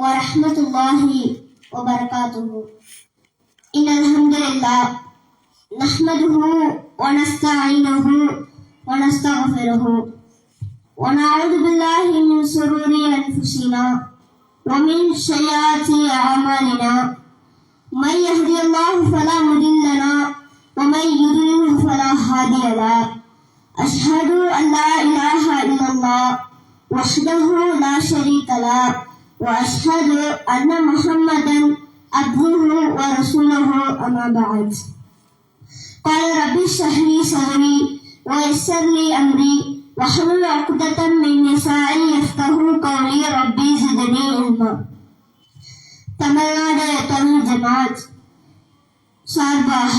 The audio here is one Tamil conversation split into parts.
ورحمة الله وبركاته. إن الحمد لله نحمده ونستعينه ونستغفره ونعوذ بالله من شرور أنفسنا ومن سيئات أعمالنا. من يهدي الله فلا مضل له ومن يضلل فلا هادي له. أشهد أن لا إله إلا الله وحده لا شريك له وأشهد أن محمدا عبده ورسوله. أما بعد. قال ربي اشرح لي صدري ويسر لي أمري واحلل عقدة من لساني يفقهوا قولي. ربي زدني علما. தமிழ்நாடு தமிழ் ஜமாத் சார்பாக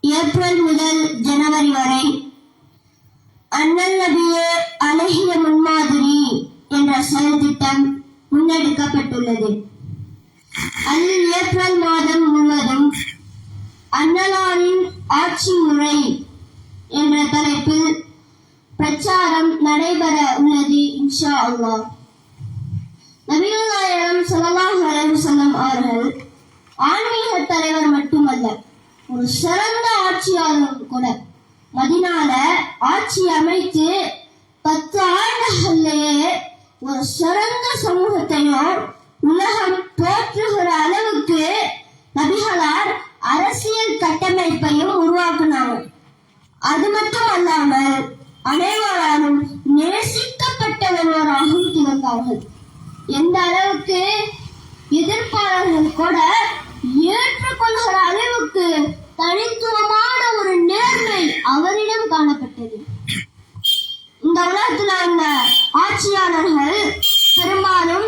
ஏப்ரல் முதல் ஜனவரி வரை அண்ணல் நபியே அழகிய முன்மாதிரி என்ற செயல் திட்டம் முன்னெடுக்கப்பட்டுள்ளது. அதில் ஏப்ரல் மாதம் முழுவதும் அண்ணலாரின் ஆட்சி முறை என்ற தலைப்பில் பிரச்சாரம் நடைபெற உள்ளது. இன்ஷா அல்லாஹ். நபிகள் நாயகம் ஸல்லல்லாஹு அலைஹி வஸல்லம் அவர்கள் ஆன்மீக தலைவர் மட்டுமல்ல, ஒரு சிறந்த ஆட்சியாளரும் கூட. மதீனால ஆட்சி அமைத்து 10 ஆண்டுகளிலேயே ஒரு சிறந்த சமூகத்தையும் உலகம் போற்றுகிற அளவுக்கு நபிகளார் அரசியல் கட்டமைப்பையும் உருவாக்குனாங்க. அது மட்டும் அல்லாமல் அனைவராலும் நேசிக்கப்பட்ட ஒருவராகவும் திகழ்ந்தார்கள். எந்த அளவுக்கு எதிர்ப்பாளர்கள் கூட ஏற்றுக்கொள்கிற அளவுக்கு தனித்துவமான ஒரு நேர்மை அவரிடம் காணப்பட்டது. இந்த உலகத்தில் அந்த ஆட்சியாளர்கள் பெரும்பாலும்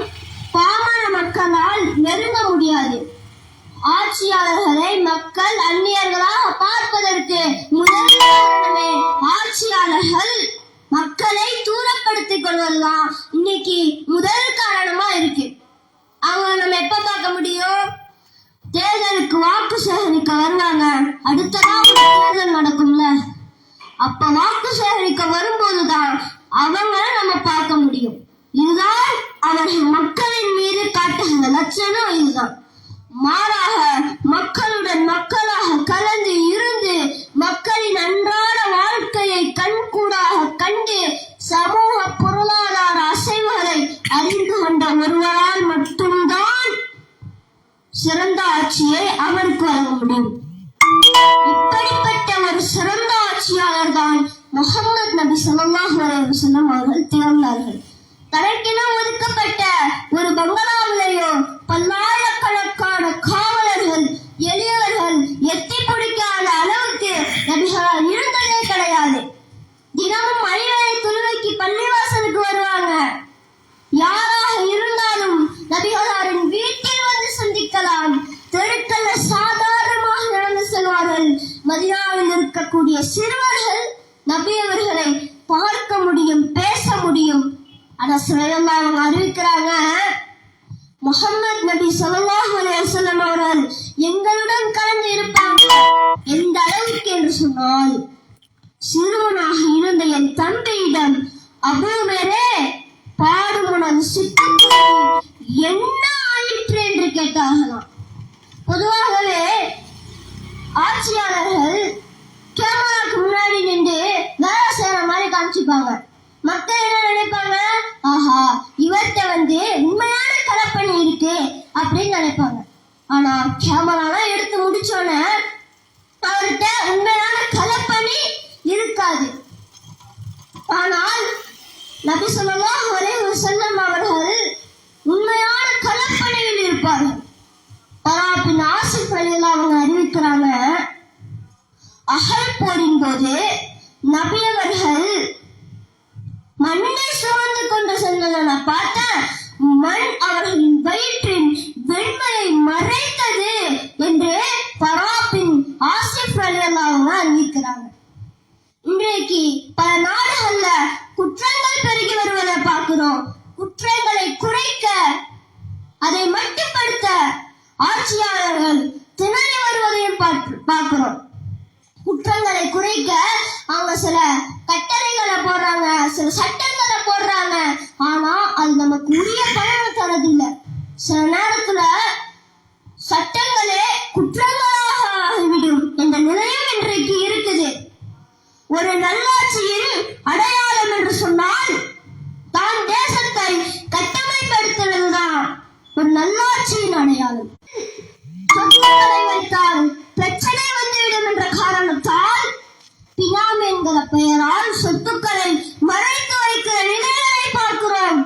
பாமர மக்களால் நெருங்க முடியாது. ஆட்சியாளர்களை மக்கள் அந்நியர்களாக பார்ப்பதற்கு முதல் காரணமே ஆட்சியாளர்கள் மக்களை தூரப்படுத்திக் கொள்வதுதான் இன்னைக்கு முதல் காரணமா இருக்கு. அவங்க நம்ம எப்ப பார்க்க முடியும்? தேர்தலுக்கு வாக்கு சேகரிக்க வருவாங்க. அடுத்ததான் தேர்தல் நடக்கும்ல, அப்ப வாக்கு சேகரிக்க வரும்போதுதான் அவங்கள நம்ம பார்க்க முடியும். இதுதான் அவர்கள் மக்களின் மீது காட்டுகிற லட்சணம். இதுதான். மாறாக மக்களுடன் மக்களாக கலந்து இருந்து மக்களின் அன்றாட வாழ்க்கையை கண்கூடாக கண்டு சமூக பொருளாதார அசைவுகளை அறிந்து கொண்ட ஒருவரால் மட்டும்தான் சிறந்த ஆட்சியை அவருக்கு வழங்க முடியும். இப்படிப்பட்ட ஒரு சிறந்த ஆட்சியாளர் தான் முஹம்மது நபி ஸல்லல்லாஹு அலைஹி வஸல்லம் அவர்கள் திகழ்ந்தார்கள். தனக்கென ஒதுக்கப்பட்ட ஒரு பங்களாவிலேயோ பல்லாயிரக்கணக்கான காவலர்கள், எளியவர்கள் எத்தி பிடிக்காத அளவுக்கு நபிகளார் இருந்ததே கிடையாது. தினமும் மணிவேளை தொழுகைக்கு பள்ளிவாசலுக்கு வருவாங்க. யாராக இருந்தாலும் நபிகளாரின் வீட்டில் வந்து சந்திக்கலாம். தெருக்கல்ல சாதாரணமாக நடந்து செல்வார்கள். மதீனாவில் இருக்கக்கூடிய சிறுவர்கள் நபி அவர்களை பார்க்க முடியும், பேச முடியும். அவங்க அறிவிக்கிறாங்க, முஹம்மது நபி ஸல்லல்லாஹு அலைஹி வஸல்லம் அவர்கள் எங்களுடன் கலந்து இருப்பாங்க. எந்த அளவுக்கு என்று சொன்னால், சிறுவனாக இருந்த என் தந்தையிடம் அபூபக்கரே பாடும் உனது சித்தத்துக்கு என்ன ஆயிற்று என்று கேட்டார்களாம். பொதுவாகவே ஆட்சியாளர்கள் கேமராக்கு முன்னாடி நின்று வேலை செய்யற மாதிரி காமிச்சுப்பாங்க. மக்கள் என்ன நினைப்பாங்க? ஆஹா, இவர்கிட்ட உண்மையான கலப்பணி இருக்கு அப்படின்னு நினைப்பாங்க. ஆனா கேமராலாம் எடுத்து முடிச்சோன்னு அவர்கிட்ட உண்மையான கலப்பணி இருக்காது. ஆனால் நபி ஸல்லல்லாஹு அலைஹி வஸல்லம் அவர்கள் உண்மையான கலப்பணியில் இருப்பார்கள். பராபின் ஆசிப் ரலியல்லாஹு அவங்க அறிவிக்கிறாங்க, அஹல் போரின் போது நபி அவர்கள் மண்ணை சுமந்து கொண்டு சென்றதை நான் பார்த்தேன். மண் அவர்களின் வயிற்றின் வெண்மையை மறைத்தது என்று பராபின் ஆசிப் ரலியல்லாஹு அவங்க அறிவிக்கிறாங்க. இன்றைக்கு பல நாடுகள்ல குற்றங்கள் பெருகி வருவதை பார்க்கிறோம். குற்றங்களை குறைக்க, அதை மட்டுப்படுத்த ஆட்சியாளர்கள் திணறி வருவதையும் பார்க்கிறோம். குற்றங்களை குறைக்க அவங்க சில கட்டளைகளை போடுறாங்க, சில சட்டங்களை போடுறாங்க. ஆனா அது நமக்கு உரிய பலனை தரதில்லை. ஆட்சியின் அடையாளம். சொத்துக்களை வைத்தால் பிரச்சனை வந்துவிடும் என்ற காரணத்தால் பினாமி என்கிற பெயரால் சொத்துக்களை மறைத்து வைக்கிற நிலைகளை பார்க்கிறோம்.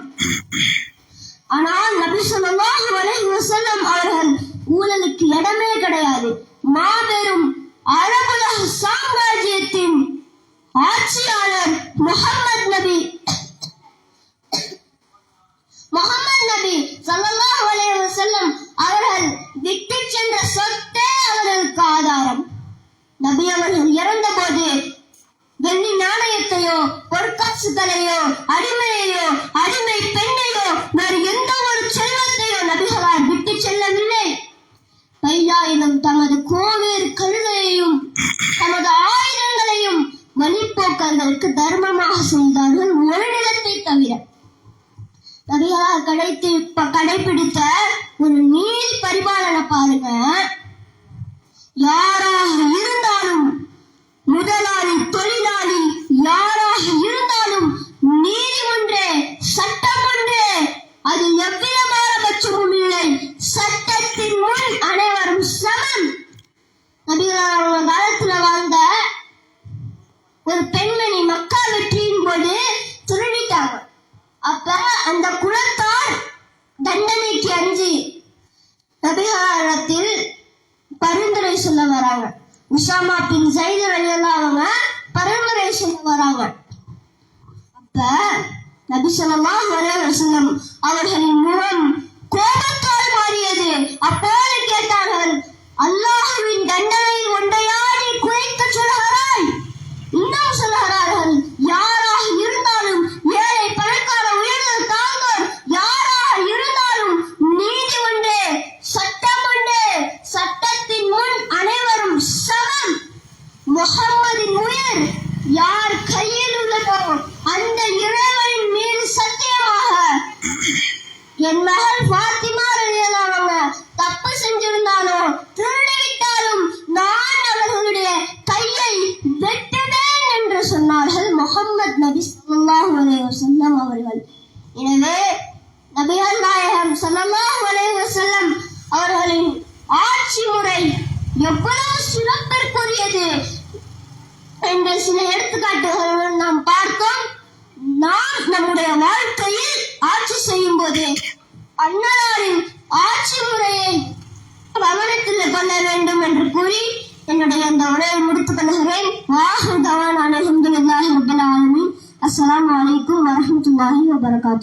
ஆனால் நபி ஸல்லல்லாஹு அலைஹி வஸல்லம் அவர்கள் ஊழலுக்கு இடமே கிடையாது. மாபெரும் அரபுலக சாம்ராஜ்யத்தின் ஆட்சியாளர் முஹம்மது நபி ஸல்லல்லாஹு அலைஹி வஸல்லம் அவர்கள் விட்டு சென்ற சொத்தே அவர்களுக்கு ஆதாரம். நபி அவர்கள் இறந்த போது வெள்ளி நாணயத்தையோ பொற்காசுகளையோ அடிமையையோ அடிமை பெண்ணையோ வேறு எந்த ஒரு செல்வத்தையோ நபிகளார் விட்டு செல்லவில்லை. கைலாயிலும் தமது கோவேறு கழுதையையும் தமது ஆயுதங்களையும் வழிப்போக்கர்களுக்கு தர்மமாக செய்தார்கள், ஒரு நிலத்தை தவிர. நபிகளார் கடைபிடித்த ஒரு நீதி பரிபாலனை பாருங்க. யாராக இருந்தாலும், முதலாளி தொழிலாளி யாராக இருந்தாலும் நீதி ஒன்றே, சட்டம் ஒன்றே, அது எவ்வித பாரபட்சமும் இல்லை. சட்டத்தின் முன் அனைவரும் சமம். நபிகளார் காலத்துல வாழ்ந்த ஒரு பெண்மணி மக்கா வெற்றியின் போது திருடிட்டாங்க. அப்ப அந்த குலத்தார் தண்டனைக்கு அஞ்சி நபிகளாரிடத்தில் பரிந்துரை சொல்ல வராங்க. உசாமா பின் ஸைத் ரலியல்லாஹு அவங்க பரிந்துரை சொல்ல வராங்க. அப்ப நபி ஸல்லல்லாஹு அலைஹி வஸல்லம் அவர்களின் முகம் கோபத்தால் மாறியது. அப்போது கேட்டார்கள், அல்லாஹ்வின் தண்டனை ஒன்றையா நீ குறைக்க சொல்கிறாய்? இன்னும் சொல்கிறார்கள், யாராக இருந்தாலும் ஏழை பணக்கார உயர்ந்தோர் தாழ்ந்தோர் யாராக இருந்தாலும் நீதி ஒன்றே, சட்டம் ஒன்றே, சட்டத்தின் முன் அனைவரும் சமம். முஹம்மதின் உயிர் யார் கையில் உள்ளதோ அந்த இறைவனின் மீது சத்தியமாக என் மகள் ஃபாத்திமா ரலியல்லாஹு அன்ஹா தப்பு செஞ்சிருந்தாலோ திருடிவிட்டாலும் நான் அவர்களுடைய கையை வெட்டுவேன் என்று சொன்னார்கள் முஹம்மது நபி ஸல்லல்லாஹு அலைஹி வஸல்லம் அவர்கள். எனவே நபிகள் நாயகம் ஸல்லல்லாஹு அலைஹி வஸல்லம் அவர்களின் ஆட்சி முறை எவ்வளவு சிறப்பிற்குரியது என்ற சில எடுத்துக்காட்டுகளுடன் நாம் பார்த்தோம். நாம் நம்முடைய வாழ்க்கையில் ஆட்சி செய்யும் போது அன்னாரின் ஆட்சி முறையை கவனத்தில் கொள்ள வேண்டும் என்று கூறி என்னுடைய அந்த உரையை முடித்துக் கொள்கிறேன். வாஹிரு தவானா அல்ஹம்துலில்லாஹி ரப்பில் ஆலமீன். அஸ்ஸலாமு அலைக்கும் வரஹ்மத்துல்லாஹி வபரகாத்துஹு.